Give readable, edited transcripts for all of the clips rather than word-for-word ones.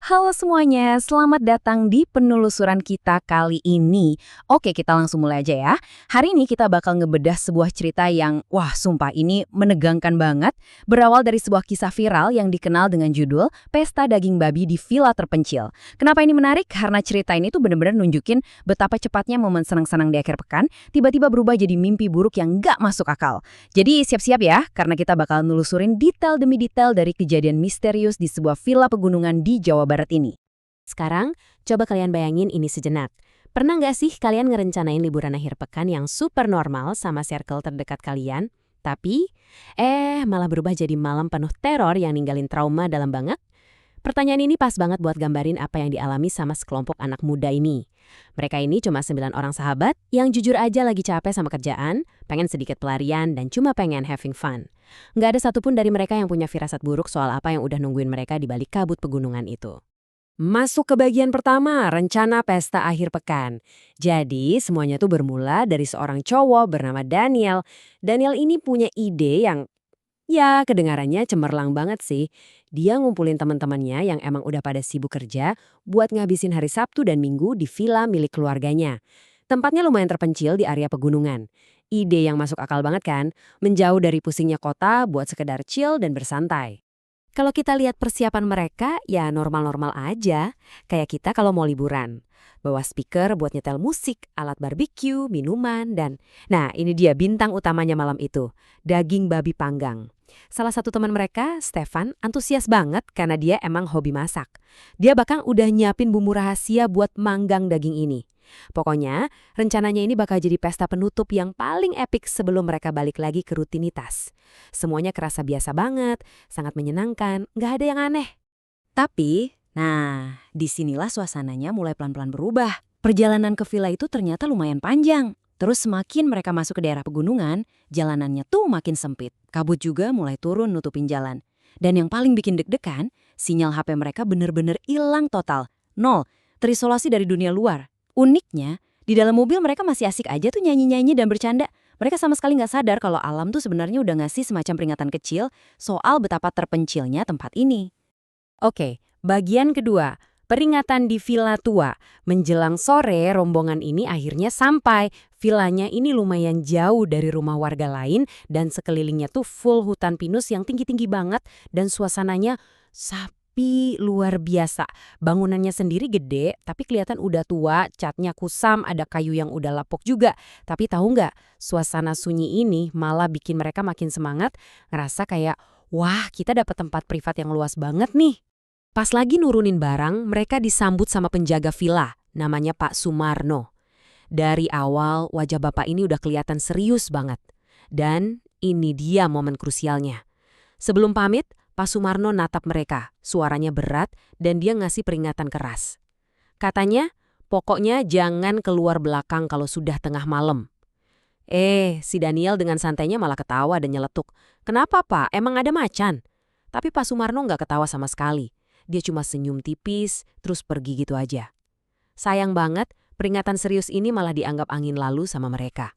Halo semuanya, selamat datang di penelusuran kita kali ini. Oke, kita langsung mulai aja ya. Hari ini kita bakal ngebedah sebuah cerita yang, wah sumpah ini menegangkan banget. Berawal dari sebuah kisah viral yang dikenal dengan judul Pesta Daging Babi di Villa Terpencil. Kenapa ini menarik? Karena cerita ini tuh bener-bener nunjukin betapa cepatnya momen senang-senang di akhir pekan tiba-tiba berubah jadi mimpi buruk yang nggak masuk akal. Jadi siap-siap ya, karena kita bakal nelusurin detail demi detail dari kejadian misterius di sebuah villa pegunungan di Jawa Barat ini. Sekarang, coba kalian bayangin ini sejenak. Pernah nggak sih kalian ngerencanain liburan akhir pekan yang super normal sama circle terdekat kalian? Tapi, malah berubah jadi malam penuh teror yang ninggalin trauma dalam banget? Pertanyaan ini pas banget buat gambarin apa yang dialami sama sekelompok anak muda ini. Mereka ini cuma 9 orang sahabat yang jujur aja lagi capek sama kerjaan, pengen sedikit pelarian, dan cuma pengen having fun. Nggak ada satupun dari mereka yang punya firasat buruk soal apa yang udah nungguin mereka di balik kabut pegunungan itu. Masuk ke bagian pertama, rencana pesta akhir pekan. Jadi, semuanya tuh bermula dari seorang cowok bernama Daniel. Daniel ini punya ide yang, ya kedengarannya cemerlang banget sih. Dia ngumpulin teman-temannya yang emang udah pada sibuk kerja buat ngabisin hari Sabtu dan Minggu di villa milik keluarganya. Tempatnya lumayan terpencil di area pegunungan. Ide yang masuk akal banget kan? Menjauh dari pusingnya kota buat sekedar chill dan bersantai. Kalau kita lihat persiapan mereka, ya normal-normal aja. Kayak kita kalau mau liburan. Bawa speaker buat nyetel musik, alat barbeque, minuman, dan... Nah, ini dia bintang utamanya malam itu. Daging babi panggang. Salah satu teman mereka, Stefan, antusias banget karena dia emang hobi masak. Dia bahkan udah nyiapin bumbu rahasia buat manggang daging ini. Pokoknya, rencananya ini bakal jadi pesta penutup yang paling epik sebelum mereka balik lagi ke rutinitas. Semuanya kerasa biasa banget, sangat menyenangkan, nggak ada yang aneh. Tapi, nah, disinilah suasananya mulai pelan-pelan berubah. Perjalanan ke villa itu ternyata lumayan panjang. Terus semakin mereka masuk ke daerah pegunungan, jalanannya tuh makin sempit. Kabut juga mulai turun nutupin jalan. Dan yang paling bikin deg-degan, sinyal HP mereka bener-bener hilang total. Nol, terisolasi dari dunia luar. Uniknya, di dalam mobil mereka masih asik aja tuh nyanyi-nyanyi dan bercanda. Mereka sama sekali nggak sadar kalau alam tuh sebenarnya udah ngasih semacam peringatan kecil soal betapa terpencilnya tempat ini. Oke, bagian kedua. Peringatan di Villa Tua. Menjelang sore, rombongan ini akhirnya sampai. Villanya ini lumayan jauh dari rumah warga lain dan sekelilingnya tuh full hutan pinus yang tinggi-tinggi banget dan suasananya sapi luar biasa. Bangunannya sendiri gede, tapi kelihatan udah tua, catnya kusam, ada kayu yang udah lapuk juga. Tapi tahu nggak, suasana sunyi ini malah bikin mereka makin semangat, ngerasa kayak, wah kita dapat tempat privat yang luas banget nih. Pas lagi nurunin barang, mereka disambut sama penjaga villa, namanya Pak Sumarno. Dari awal, wajah bapak ini udah kelihatan serius banget. Dan ini dia momen krusialnya. Sebelum pamit, Pak Sumarno natap mereka, suaranya berat, dan dia ngasih peringatan keras. Katanya, pokoknya jangan keluar belakang kalau sudah tengah malam. Si Daniel dengan santainya malah ketawa dan nyeletuk. Kenapa Pak? Emang ada macan? Tapi Pak Sumarno nggak ketawa sama sekali. Dia cuma senyum tipis, terus pergi gitu aja. Sayang banget, peringatan serius ini malah dianggap angin lalu sama mereka.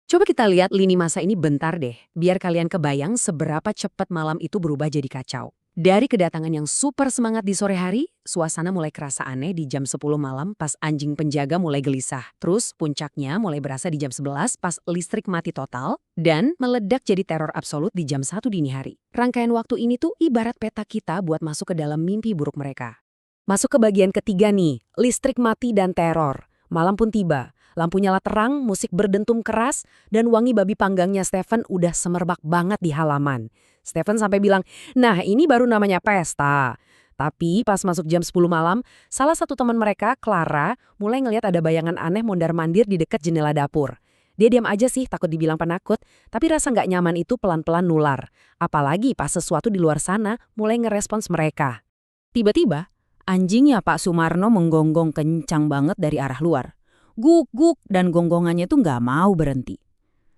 Coba kita lihat lini masa ini bentar deh, biar kalian kebayang seberapa cepat malam itu berubah jadi kacau. Dari kedatangan yang super semangat di sore hari, suasana mulai kerasa aneh di jam 10 malam pas anjing penjaga mulai gelisah. Terus puncaknya mulai berasa di jam 11 pas listrik mati total, dan meledak jadi teror absolut di jam 1 dini hari. Rangkaian waktu ini tuh ibarat peta kita buat masuk ke dalam mimpi buruk mereka. Masuk ke bagian ketiga nih, listrik mati dan teror. Malam pun tiba. Lampu nyala terang, musik berdentum keras, dan wangi babi panggangnya Stephen udah semerbak banget di halaman. Stephen sampai bilang, nah ini baru namanya pesta. Tapi pas masuk jam 10 malam, salah satu teman mereka, Clara, mulai ngelihat ada bayangan aneh mondar-mandir di dekat jendela dapur. Dia diam aja sih, takut dibilang penakut, tapi rasa nggak nyaman itu pelan-pelan nular. Apalagi pas sesuatu di luar sana mulai ngerespons mereka. Tiba-tiba, anjingnya Pak Sumarno menggonggong kencang banget dari arah luar. Guk-guk dan gonggongannya tuh nggak mau berhenti.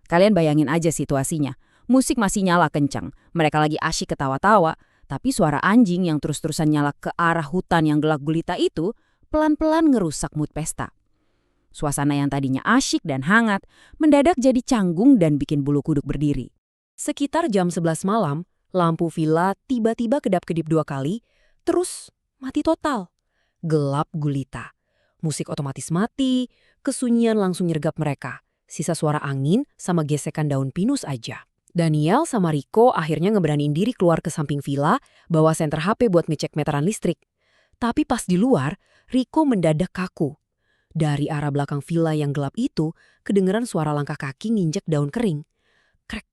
Kalian bayangin aja situasinya. Musik masih nyala kencang. Mereka lagi asyik ketawa-tawa. Tapi suara anjing yang terus-terusan nyala ke arah hutan yang gelap gulita itu pelan-pelan ngerusak mood pesta. Suasana yang tadinya asyik dan hangat mendadak jadi canggung dan bikin bulu kuduk berdiri. Sekitar jam 11 malam, lampu villa tiba-tiba kedap-kedip 2 kali, terus mati total. Gelap gulita. Musik otomatis mati, kesunyian langsung nyergap mereka. Sisa suara angin sama gesekan daun pinus aja. Daniel sama Rico akhirnya ngeberaniin diri keluar ke samping villa, bawa senter HP buat ngecek meteran listrik. Tapi pas di luar, Rico mendadak kaku. Dari arah belakang villa yang gelap itu, kedengeran suara langkah kaki nginjek daun kering. Krek,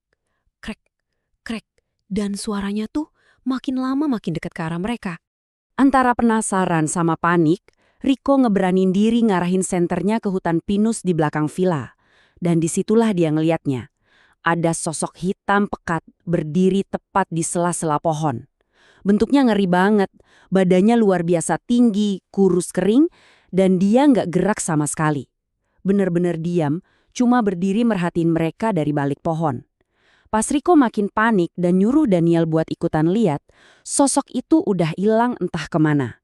krek, krek. Dan suaranya tuh makin lama makin dekat ke arah mereka. Antara penasaran sama panik, Rico ngeberanin diri ngarahin senternya ke hutan pinus di belakang villa. Dan disitulah dia ngeliatnya. Ada sosok hitam pekat berdiri tepat di sela-sela pohon. Bentuknya ngeri banget, badannya luar biasa tinggi, kurus kering, dan dia nggak gerak sama sekali. Bener-bener diam, cuma berdiri merhatiin mereka dari balik pohon. Pas Rico makin panik dan nyuruh Daniel buat ikutan lihat, sosok itu udah hilang entah kemana.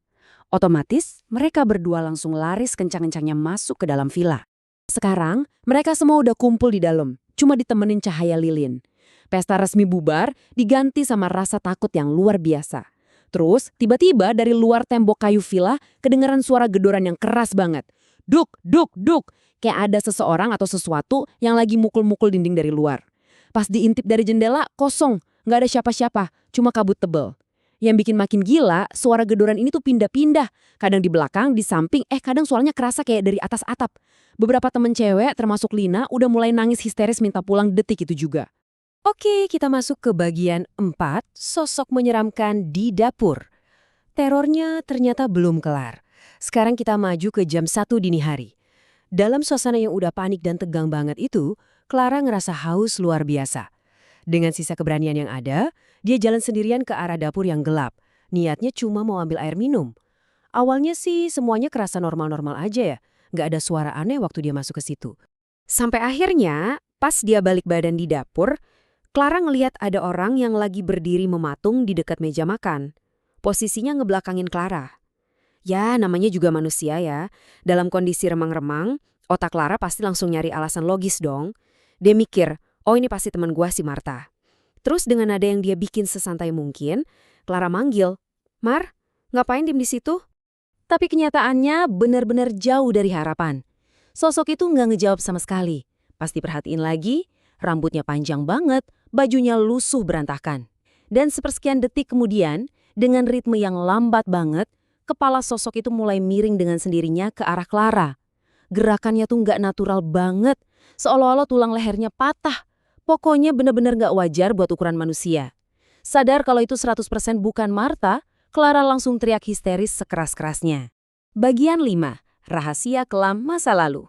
Otomatis, mereka berdua langsung lari kencang-kencangnya masuk ke dalam villa. Sekarang, mereka semua udah kumpul di dalam, cuma ditemenin cahaya lilin. Pesta resmi bubar diganti sama rasa takut yang luar biasa. Terus, tiba-tiba dari luar tembok kayu villa kedengaran suara gedoran yang keras banget. Duk, duk, duk. Kayak ada seseorang atau sesuatu yang lagi mukul-mukul dinding dari luar. Pas diintip dari jendela, kosong. Nggak ada siapa-siapa, cuma kabut tebel. Yang bikin makin gila, suara gedoran ini tuh pindah-pindah. Kadang di belakang, di samping, kadang suaranya kerasa kayak dari atas atap. Beberapa temen cewek, termasuk Lina, udah mulai nangis histeris minta pulang detik itu juga. Oke, kita masuk ke bagian 4, sosok menyeramkan di dapur. Terornya ternyata belum kelar. Sekarang kita maju ke jam 1 dini hari. Dalam suasana yang udah panik dan tegang banget itu, Clara ngerasa haus luar biasa. Dengan sisa keberanian yang ada, dia jalan sendirian ke arah dapur yang gelap. Niatnya cuma mau ambil air minum. Awalnya sih semuanya kerasa normal-normal aja ya. Nggak ada suara aneh waktu dia masuk ke situ. Sampai akhirnya, pas dia balik badan di dapur, Clara ngelihat ada orang yang lagi berdiri mematung di dekat meja makan. Posisinya ngebelakangin Clara. Ya, namanya juga manusia ya. Dalam kondisi remang-remang, otak Clara pasti langsung nyari alasan logis dong. Dia mikir, oh ini pasti teman gua si Marta. Terus dengan nada yang dia bikin sesantai mungkin, Clara manggil, Mar, ngapain diem di situ? Tapi kenyataannya benar-benar jauh dari harapan. Sosok itu nggak ngejawab sama sekali. Pas diperhatiin lagi, rambutnya panjang banget, bajunya lusuh berantakan. Dan sepersekian detik kemudian, dengan ritme yang lambat banget, kepala sosok itu mulai miring dengan sendirinya ke arah Clara. Gerakannya tuh nggak natural banget, seolah-olah tulang lehernya patah. Pokoknya bener-bener nggak wajar buat ukuran manusia. Sadar kalau itu 100% bukan Marta, Clara langsung teriak histeris sekeras-kerasnya. Bagian 5. Rahasia kelam masa lalu.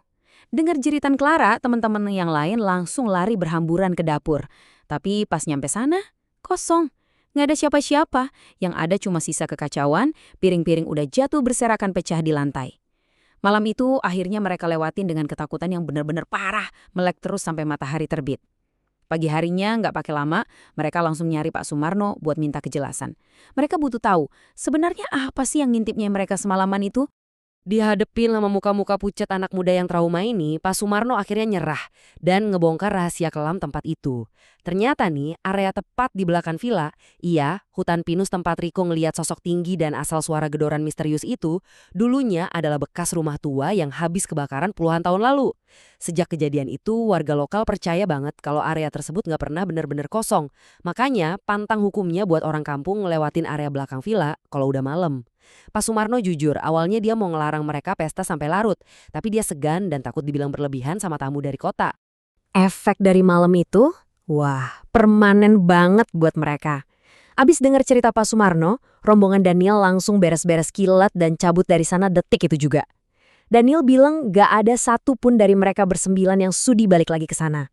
Dengar jeritan Clara, teman-teman yang lain langsung lari berhamburan ke dapur. Tapi pas nyampe sana, kosong. Nggak ada siapa-siapa, yang ada cuma sisa kekacauan, piring-piring udah jatuh berserakan pecah di lantai. Malam itu akhirnya mereka lewatin dengan ketakutan yang benar-benar parah, melek terus sampai matahari terbit. Pagi harinya nggak pakai lama, mereka langsung nyari Pak Sumarno buat minta kejelasan. Mereka butuh tahu, sebenarnya apa sih yang ngintipnya mereka semalaman itu? Dihadepin sama muka-muka pucat anak muda yang trauma ini, Pak Sumarno akhirnya nyerah dan ngebongkar rahasia kelam tempat itu. Ternyata nih, area tepat di belakang villa, iya, hutan pinus tempat Rico ngeliat sosok tinggi dan asal suara gedoran misterius itu, dulunya adalah bekas rumah tua yang habis kebakaran puluhan tahun lalu. Sejak kejadian itu, warga lokal percaya banget kalau area tersebut nggak pernah benar-benar kosong. Makanya, pantang hukumnya buat orang kampung ngelewatin area belakang villa kalau udah malam. Pak Sumarno jujur, awalnya dia mau ngelarang mereka pesta sampai larut, tapi dia segan dan takut dibilang berlebihan sama tamu dari kota. Efek dari malam itu, wah, permanen banget buat mereka. Abis dengar cerita Pak Sumarno, rombongan Daniel langsung beres-beres kilat dan cabut dari sana detik itu juga. Daniel bilang gak ada satu pun dari mereka bersembilan yang sudi balik lagi ke sana.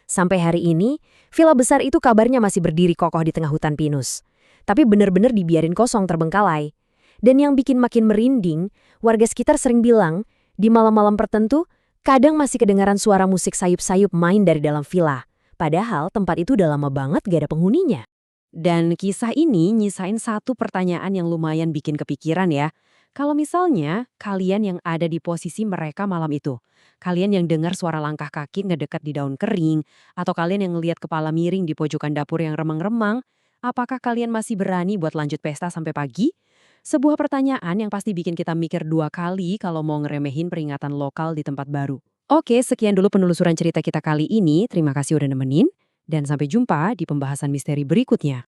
Sampai hari ini, villa besar itu kabarnya masih berdiri kokoh di tengah hutan pinus. Tapi bener-bener dibiarin kosong terbengkalai. Dan yang bikin makin merinding, warga sekitar sering bilang, di malam-malam tertentu, kadang masih kedengaran suara musik sayup-sayup main dari dalam villa. Padahal tempat itu udah lama banget gak ada penghuninya. Dan kisah ini nyisain satu pertanyaan yang lumayan bikin kepikiran ya. Kalau misalnya kalian yang ada di posisi mereka malam itu, kalian yang dengar suara langkah kaki ngedekat di daun kering, atau kalian yang ngelihat kepala miring di pojokan dapur yang remang-remang, apakah kalian masih berani buat lanjut pesta sampai pagi? Sebuah pertanyaan yang pasti bikin kita mikir 2 kali kalau mau ngeremehin peringatan lokal di tempat baru. Oke, sekian dulu penelusuran cerita kita kali ini. Terima kasih udah nemenin. Dan sampai jumpa di pembahasan misteri berikutnya.